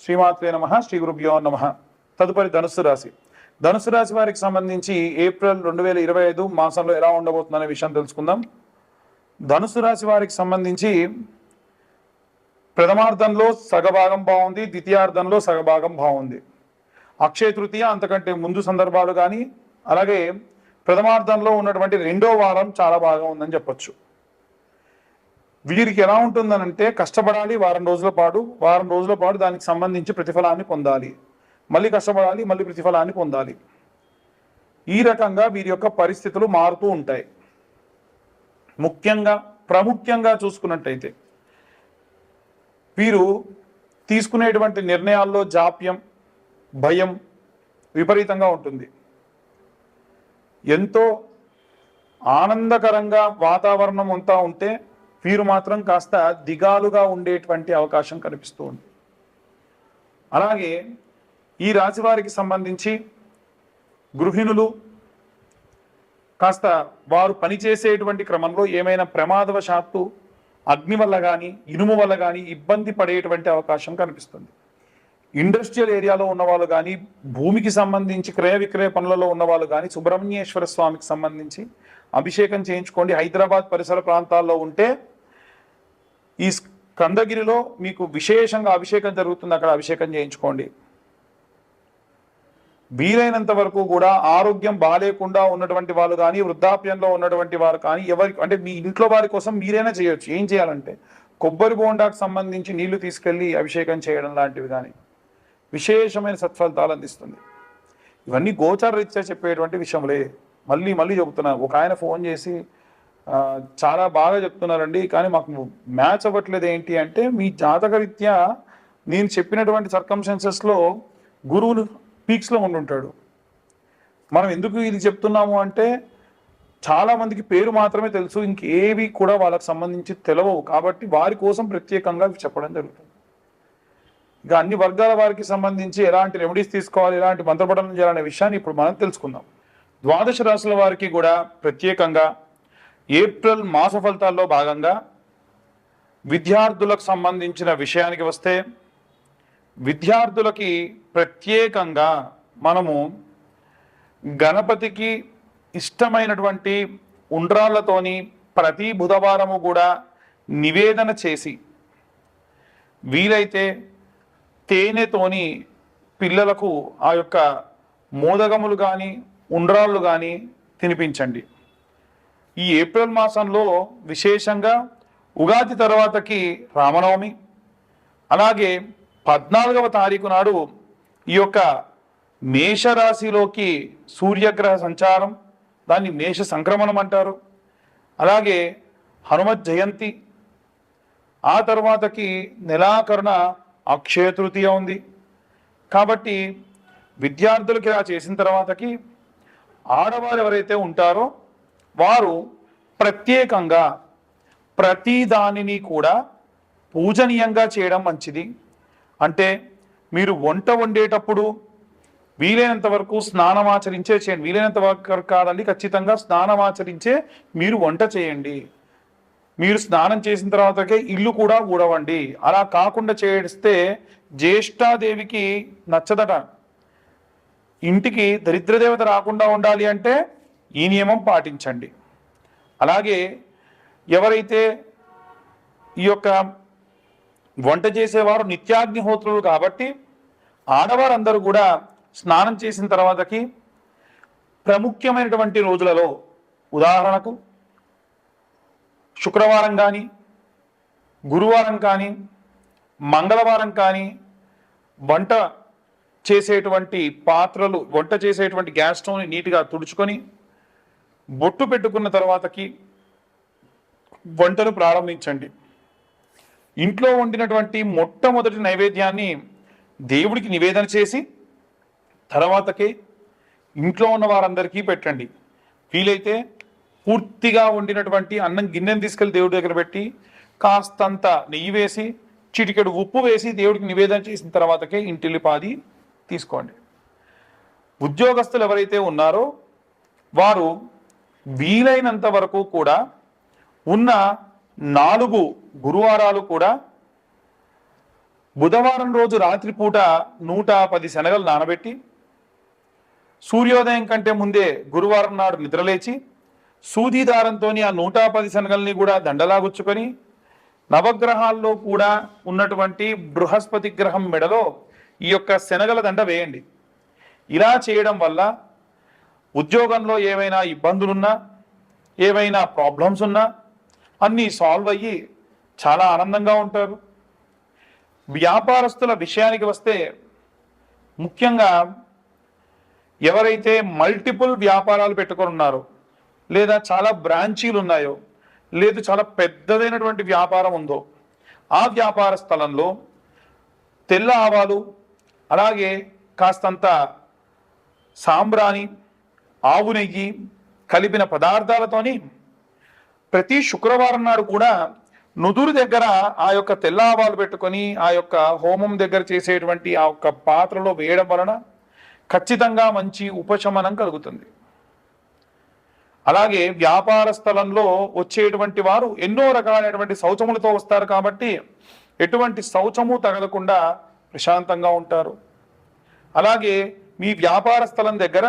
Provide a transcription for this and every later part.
శ్రీమాత్రే నమః, శ్రీ గురుభ్యో నమః. తదుపరి ధనుస్సు రాశి. ధనుస్సు రాశి వారికి సంబంధించి ఏప్రిల్ 2025 మాసంలో ఎలా ఉండబోతుందనే విషయం తెలుసుకుందాం. ధనుస్సు రాశి వారికి సంబంధించి ప్రథమార్థంలో సగభాగం బాగుంది, ద్వితీయార్థంలో సగభాగం బాగుంది. అక్షయ తృతీయ అంతకంటే ముందు సందర్భాలు కానీ, అలాగే ప్రథమార్థంలో ఉన్నటువంటి రెండో వారం చాలా బాగా ఉందని చెప్పొచ్చు. వీరికి ఎలా ఉంటుందనంటే కష్టపడాలి, వారం రోజుల పాటు దానికి సంబంధించి ప్రతిఫలాన్ని పొందాలి, మళ్ళీ కష్టపడాలి, మళ్ళీ ప్రతిఫలాన్ని పొందాలి. ఈ రకంగా వీరి యొక్క పరిస్థితులు మారుతూ ఉంటాయి. ప్రాముఖ్యంగా చూసుకున్నట్టయితే వీరు తీసుకునేటువంటి నిర్ణయాల్లో జాప్యం, భయం విపరీతంగా ఉంటుంది. ఎంతో ఆనందకరంగా వాతావరణం అంతా ఉంటే వీరు మాత్రం కాస్త దిగాలుగా ఉండేటువంటి అవకాశం కనిపిస్తూ ఉంది. అలాగే ఈ రాశి వారికి సంబంధించి గృహిణులు కాస్త వారు పనిచేసేటువంటి క్రమంలో ఏమైనా ప్రమాదవశాత్తు అగ్ని వల్ల కానీ, ఇనుము వల్ల కానీ ఇబ్బంది పడేటువంటి అవకాశం కనిపిస్తుంది. ఇండస్ట్రియల్ ఏరియాలో ఉన్నవాళ్ళు కానీ, భూమికి సంబంధించి క్రయ విక్రయ పనులలో ఉన్నవాళ్ళు కానీ సుబ్రహ్మణ్యేశ్వర స్వామికి సంబంధించి అభిషేకం చేయించుకోండి. హైదరాబాద్ పరిసర ప్రాంతాల్లో ఉంటే ఈ స్కందగిరిలో మీకు విశేషంగా అభిషేకం జరుగుతుంది, అక్కడ అభిషేకం చేయించుకోండి. వీలైనంత వరకు కూడా ఆరోగ్యం బాగాలేకుండా ఉన్నటువంటి వాళ్ళు కానీ, వృద్ధాప్యంలో ఉన్నటువంటి వారు కానీ, ఎవరికి అంటే మీ ఇంట్లో వారి కోసం మీరైనా చేయొచ్చు. ఏం చేయాలంటే కొబ్బరి బోండాకు సంబంధించి నీళ్లు తీసుకెళ్లి అభిషేకం చేయడం లాంటివి కానీ విశేషమైన సత్ఫలితాలు అందిస్తుంది. ఇవన్నీ గోచార రీత్యా చెప్పేటువంటి విషయంలే. మళ్ళీ చెబుతున్నాను. ఒక ఆయన ఫోన్ చేసి చాలా బాగా చెప్తున్నారండి, కానీ మాకు మ్యాచ్ అవ్వట్లేదు. ఏంటి అంటే మీ జాతక రీత్యా నేను చెప్పినటువంటి సర్కమ్స్టాన్సెస్లో గురువులు పీక్స్లో ఉండుంటాడు. మనం ఎందుకు ఇది చెప్తున్నాము అంటే చాలా మందికి పేరు మాత్రమే తెలుసు, ఇంకేవి కూడా వాళ్ళకి సంబంధించి తెలవవు. కాబట్టి వారి కోసం ప్రత్యేకంగా చెప్పడం జరుగుతుంది. ఇక అన్ని వర్గాల వారికి సంబంధించి ఎలాంటి రెమెడీస్ తీసుకోవాలి, ఎలాంటి మంత్రపఠనం చేయాలనే విషయాన్ని ఇప్పుడు మనం తెలుసుకుందాం. ద్వాదశ రాశుల వారికి కూడా ప్రత్యేకంగా ఏప్రిల్ మాస ఫలితాల్లో భాగంగా విద్యార్థులకు సంబంధించిన విషయానికి వస్తే, విద్యార్థులకి ప్రత్యేకంగా మనము గణపతికి ఇష్టమైనటువంటి ఉండ్రాళ్లతోని ప్రతి బుధవారము కూడా నివేదన చేసి, వీలైతే తేనెతోని పిల్లలకు ఆ యొక్క మోదగములు కానీ ఉండ్రాళ్ళు కానీ తినిపించండి. ఈ ఏప్రిల్ మాసంలో విశేషంగా ఉగాది తర్వాతకి రామనవమి, అలాగే 14వ తారీఖు నాడు ఈ యొక్క మేషరాశిలోకి సూర్యగ్రహ సంచారం, దాన్ని మేష సంక్రమణం అంటారు. అలాగే హనుమత్ జయంతి, ఆ తర్వాతకి నెలాఖరున అక్షయ తృతీయ ఉంది. కాబట్టి విద్యార్థులకి ఇలా చేసిన తర్వాతకి ఆడవారు ఎవరైతే ఉంటారో వారు ప్రత్యేకంగా ప్రతి దానిని కూడా పూజనీయంగా చేయడం మంచిది. అంటే మీరు వంట వండేటప్పుడు వీలైనంత వరకు స్నానమాచరించే చేయండి. వీలైనంత వరకు కాదండి, ఖచ్చితంగా స్నానమాచరించే మీరు వంట చేయండి. మీరు స్నానం చేసిన తర్వాతకే ఇల్లు కూడా ఊడవండి. అలా కాకుండా చేస్తే జ్యేష్ఠాదేవికి నచ్చదట. ఇంటికి దరిద్రదేవత రాకుండా ఉండాలి అంటే ఈ నియమం పాటించండి. అలాగే ఎవరైతే ఈ యొక్క వంట చేసేవారు నిత్యాగ్నిహోత్రులు కాబట్టి ఆడవారందరూ కూడా స్నానం చేసిన తర్వాతకి ప్రాముఖ్యమైనటువంటి రోజులలో, ఉదాహరణకు శుక్రవారం కానీ, గురువారం కానీ, మంగళవారం కానీ వంట చేసేటువంటి పాత్రలు, వంట చేసేటువంటి గ్యాస్ స్టవ్ని నీట్గా తుడుచుకొని బొట్టు పెట్టుకున్న తర్వాతకి వంటను ప్రారంభించండి. ఇంట్లో వండినటువంటి మొట్టమొదటి నైవేద్యాన్ని దేవుడికి నివేదన చేసి తర్వాతకే ఇంట్లో ఉన్న వారందరికీ పెట్టండి. వీలైతే పూర్తిగా వండినటువంటి అన్నం గిన్నెను తీసుకెళ్లి దేవుడి దగ్గర పెట్టి కాస్తంత నెయ్యి వేసి చిటికెడు ఉప్పు వేసి దేవుడికి నివేదన చేసిన తర్వాతకే ఇంటిల్లిపాది తీసుకోండి. ఉద్యోగస్తులు ఎవరైతే ఉన్నారో వారు వీలైనంత వరకు కూడా ఉన్న 4 గురువారాలు కూడా బుధవారం రోజు రాత్రిపూట 110 శనగలు నానబెట్టి సూర్యోదయం కంటే ముందే గురువారం నాడు నిద్రలేచి సూది దారంతో ఆ 110 శనగల్ని కూడా దండలాగుచ్చుకొని నవగ్రహాల్లో కూడా ఉన్నటువంటి బృహస్పతి గ్రహం మెడలో ఈ యొక్క శనగల దండ వేయండి. ఇలా చేయడం వల్ల ఉద్యోగంలో ఏవైనా ఇబ్బందులున్నా ఏవైనా ప్రాబ్లమ్స్ ఉన్నా అన్నీ సాల్వ్ అయ్యి చాలా ఆనందంగా ఉంటారు. వ్యాపారస్తుల విషయానికి వస్తే ముఖ్యంగా ఎవరైతే మల్టిపుల్ వ్యాపారాలు పెట్టుకొని ఉన్నారో లేదా చాలా బ్రాంచీలు ఉన్నాయో లేదు చాలా పెద్దదైనటువంటి వ్యాపారం ఉందో ఆ వ్యాపార స్థలంలో తెల్ల ఆవాలు అలాగే కాస్తంత సాంబ్రాణి ఆవు నెయ్యి కలిపిన పదార్థాలతోని ప్రతి శుక్రవారం నాడు కూడా నుదురు దగ్గర ఆ యొక్క తెల్ల ఆవాలు పెట్టుకొని ఆ యొక్క హోమం దగ్గర చేసేటువంటి ఆ యొక్క పాత్రలో వేయడం వలన ఖచ్చితంగా మంచి ఉపశమనం కలుగుతుంది. అలాగే వ్యాపార స్థలంలో వచ్చేటువంటి వారు ఎన్నో రకాలైనటువంటి శౌచములతో వస్తారు కాబట్టి ఎటువంటి శౌచము తగలకుండా ప్రశాంతంగా ఉంటారు. అలాగే మీ వ్యాపార స్థలం దగ్గర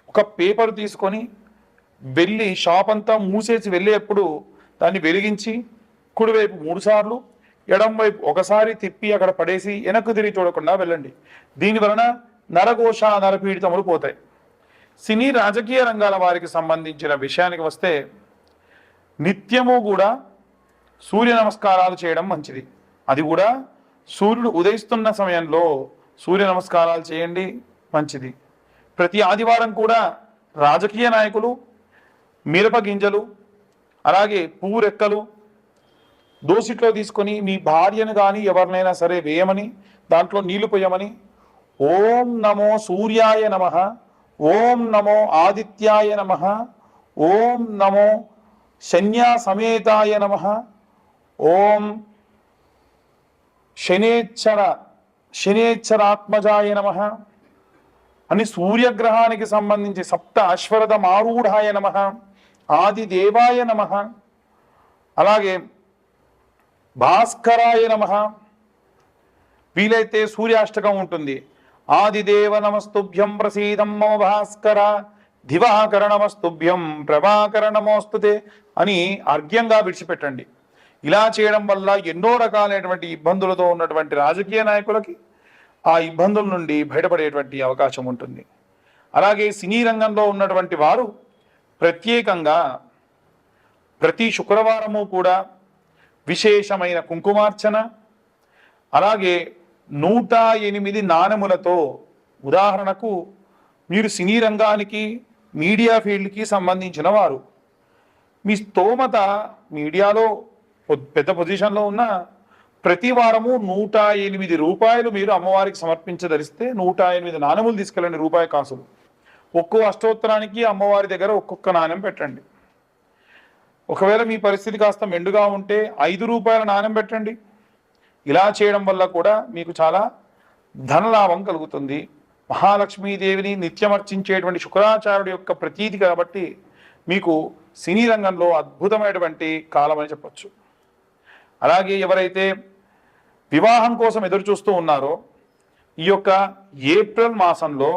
ఒక పేపర్ తీసుకొని వెళ్ళి షాప్ అంతా మూసేసి వెళ్ళేప్పుడు దాన్ని వెలిగించి కుడివైపు 3 సార్లు ఎడం వైపు ఒకసారి తిప్పి అక్కడ పడేసి వెనక్కు తిరిగి చూడకుండా వెళ్ళండి. దీని వలన నరఘోష నరపీడితములు పోతాయి. సినీ రాజకీయ రంగాల వారికి సంబంధించిన విషయానికి వస్తే నిత్యము కూడా సూర్య నమస్కారాలు చేయడం మంచిది. అది కూడా సూర్యుడు ఉదయిస్తున్న సమయంలో సూర్య నమస్కారాలు చేయండి, మంచిది. ప్రతి ఆదివారం కూడా రాజకీయ నాయకులు మిరప గింజలు అలాగే పువ్వు రెక్కలు దోసిట్లో తీసుకొని మీ భార్యను కానీ ఎవరినైనా సరే వేయమని దాంట్లో నీళ్లు పోయమని ఓం నమో సూర్యాయ నమః, ఓం నమో ఆదిత్యాయ నమః, ఓం నమో శన్యా సమేతాయ నమః, ఓం శనేశ్వరాత్మజాయ నమః అని సూర్యగ్రహానికి సంబంధించి సప్త అశ్వరథ మారూఢాయ నమః, ఆదిదేవాయ నమః, అలాగే భాస్కరాయ నమః. వీలైతే సూర్యాష్టకం ఉంటుంది. ఆదిదేవ నమస్తుభ్యం ప్రసీదం మమ భాస్కర, దివాకర నమస్తుభ్యం ప్రభాకర నమోస్తుతే అని అర్ఘ్యంగా విడిచిపెట్టండి. ఇలా చేయడం వల్ల ఎన్నో రకాలైనటువంటి ఇబ్బందులతో ఉన్నటువంటి రాజకీయ నాయకులకి ఆ ఇబ్బందుల నుండి బయటపడేటువంటి అవకాశం ఉంటుంది. అలాగే సినీ రంగంలో ఉన్నటువంటి వారు ప్రత్యేకంగా ప్రతి శుక్రవారము కూడా విశేషమైన కుంకుమార్చన అలాగే 108 నాణెములతో, ఉదాహరణకు మీరు సినీ రంగానికి మీడియా ఫీల్డ్కి సంబంధించిన వారు, మీ స్తోమత మీడియాలో పెద్ద పొజిషన్లో ఉన్న ప్రతి వారము 108 రూపాయలు మీరు అమ్మవారికి సమర్పించదలిస్తే 108 నాణెములు తీసుకెళ్ళండి, రూపాయి కాసులు. ఒక్కో అష్టోత్తరానికి అమ్మవారి దగ్గర ఒక్కొక్క నాణెం పెట్టండి. ఒకవేళ మీ పరిస్థితి కాస్త మెండుగా ఉంటే 5 రూపాయల నాణెం పెట్టండి. ఇలా చేయడం వల్ల కూడా మీకు చాలా ధనలాభం కలుగుతుంది. మహాలక్ష్మీదేవిని నిత్యమర్చించేటువంటి శుక్రాచార్యుడి యొక్క ప్రతీతి కాబట్టి మీకు సినీ రంగంలో అద్భుతమైనటువంటి కాలం అని చెప్పచ్చు. అలాగే ఎవరైతే వివాహం కోసం ఎదురు చూస్తూ ఉన్నారో ఈ యొక్క ఏప్రిల్ మాసంలో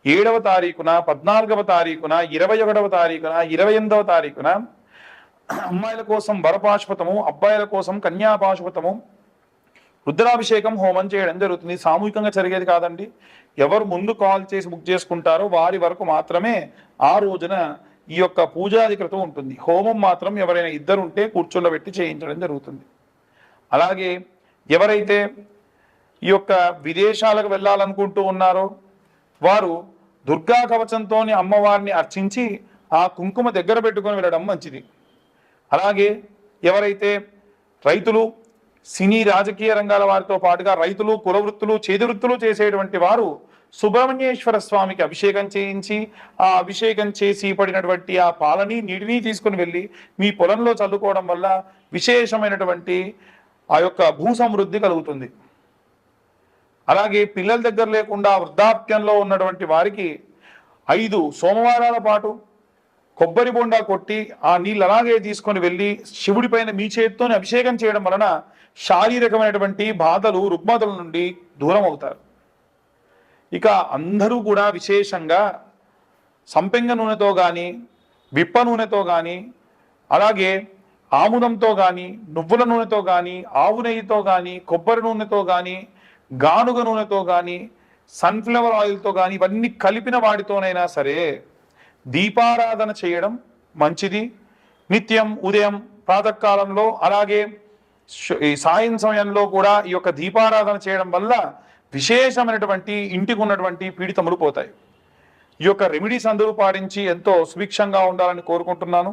7వ తారీఖున, 14వ తారీఖున, 21వ తారీఖున, 28వ తారీఖున అమ్మాయిల కోసం వరపాశుపతము, అబ్బాయిల కోసం కన్యాపాశుపతము, రుద్రాభిషేకం హోమం చేయడం జరుగుతుంది. సామూహికంగా జరిగేది కాదండి. ఎవరు ముందు కాల్ చేసి బుక్ చేసుకుంటారో వారి వరకు మాత్రమే ఆ రోజున ఈ యొక్క పూజాధికృతం ఉంటుంది. హోమం మాత్రం ఎవరైనా ఇద్దరు ఉంటే కూర్చోబెట్టి చేయించడం జరుగుతుంది. అలాగే ఎవరైతే ఈ యొక్క విదేశాలకు వెళ్ళాలనుకుంటూ ఉన్నారో వారు దుర్గా కవచంతో అమ్మవారిని అర్చించి ఆ కుంకుమ దగ్గర పెట్టుకొని వెళ్ళడం మంచిది. అలాగే ఎవరైతే రైతులు, సినీ రాజకీయ రంగాల వారితో పాటుగా రైతులు, కుల వృత్తులు, చేతి వృత్తులు చేసేటువంటి వారు సుబ్రహ్మణ్యేశ్వర స్వామికి అభిషేకం చేయించి ఆ అభిషేకం చేసి పడినటువంటి ఆ పాలని నీటిని తీసుకుని వెళ్ళి మీ పొలంలో చల్లుకోవడం వల్ల విశేషమైనటువంటి ఆ యొక్క భూ సమృద్ధి కలుగుతుంది. అలాగే పిల్లల దగ్గర లేకుండా వృద్ధాప్యంలో ఉన్నటువంటి వారికి 5 సోమవారాల పాటు కొబ్బరి బొండా కొట్టి ఆ నీళ్ళు అలాగే తీసుకొని వెళ్ళి శివుడి పైన మీ చేతితోనే అభిషేకం చేయడం వలన శారీరకమైనటువంటి బాధలు రుగ్మతల నుండి దూరం అవుతారు. ఇక అందరూ కూడా విశేషంగా సంపెంగ నూనెతో కానీ, విప్ప నూనెతో కానీ, అలాగే ఆముదంతో కానీ, నువ్వుల నూనెతో కానీ, ఆవు నెయ్యితో కానీ, కొబ్బరి నూనెతో కానీ, గానుగ నూనెతో కానీ, సన్ఫ్లవర్ ఆయిల్తో కానీ ఇవన్నీ కలిపిన వాటితోనైనా సరే దీపారాధన చేయడం మంచిది. నిత్యం ఉదయం ప్రాతకాలంలో అలాగే ఈ సాయం సమయంలో కూడా ఈ యొక్క దీపారాధన చేయడం వల్ల విశేషమైనటువంటి ఇంటికి ఉన్నటువంటి పీడితములు పోతాయి. ఈ యొక్క రెమెడీస్ అందరూ పాటించి ఎంతో సుభిక్షంగా ఉండాలని కోరుకుంటున్నాను.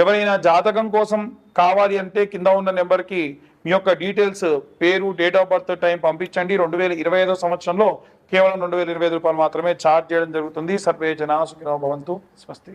ఎవరైనా జాతకం కోసం కావాలి అంటే కింద ఉన్న నెంబర్కి మీ యొక్క డీటెయిల్స్, పేరు, డేట్ ఆఫ్ బర్త్, టైం పంపించండి. 2025 సంవత్సరంలో కేవలం 2025 రూపాయలు మాత్రమే ఛార్జ్ చేయడం జరుగుతుంది. సర్వే జనా సుఖినో భవంతు. స్వస్తి.